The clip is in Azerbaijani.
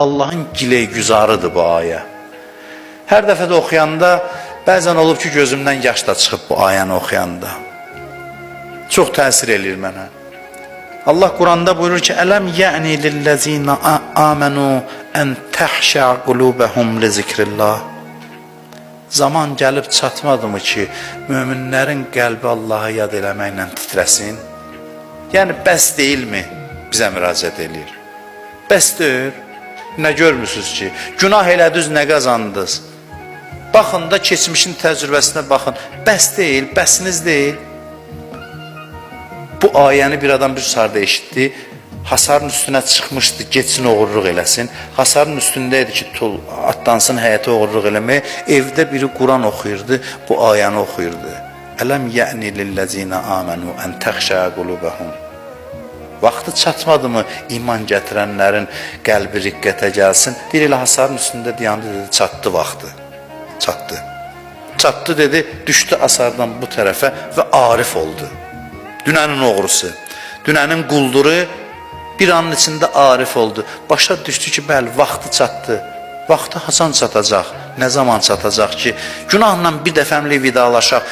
Allah'ın gileygüzarıdır bu ayə. Hər dəfə də oxuyanda, bəzən olub ki, gözümdən yaş da çıxıb bu ayəni oxuyanda. Çox təsir eləyir mənə. Allah Quranda buyurur ki, Ələm yə'ni lilləzinə əmənu ən təhşə qulubəhum li zikrillah. Zaman gəlib çatmadımı ki, möminlərin qəlbi Allah'a yad eləməklə titrəsin? Yəni, bəs deyilmi? Bizə müraciət eləyir. Bəs deyir. Nə görmürsünüz ki? Günah elədiniz, nə qazandınız? Baxın da keçmişin təcrübəsinə baxın. Bəs deyil, bəsiniz deyil. Bu ayəni bir adam bir sarda eşitdi. Hasarın üstünə çıxmışdı, geçsin oğurluq eləsin. Hasarın üstündə idi ki, atlansın həyətə oğurluq eləməyə. Evdə biri Quran oxuyurdu, bu ayəni oxuyurdu. Ələm yə'ni lilləzinə amənu ən təxşə qulubəhum. Vaxtı çatmadı mı iman gətirənlərin qəlbi riqqətə gəlsin? Bir elə hasarın üstündə dayandı, dedi, çatdı vaxtı. Çatdı. Çatdı dedi, düşdü asardan bu tərəfə və arif oldu. Dünənin oğrusu, dünənin qulduru bir anın içində arif oldu. Başa düşdü ki, bəli, vaxtı çatdı. Vaxtı hasan çatacaq, nə zaman çatacaq ki, günahla bir dəfəmli vidalaşaq.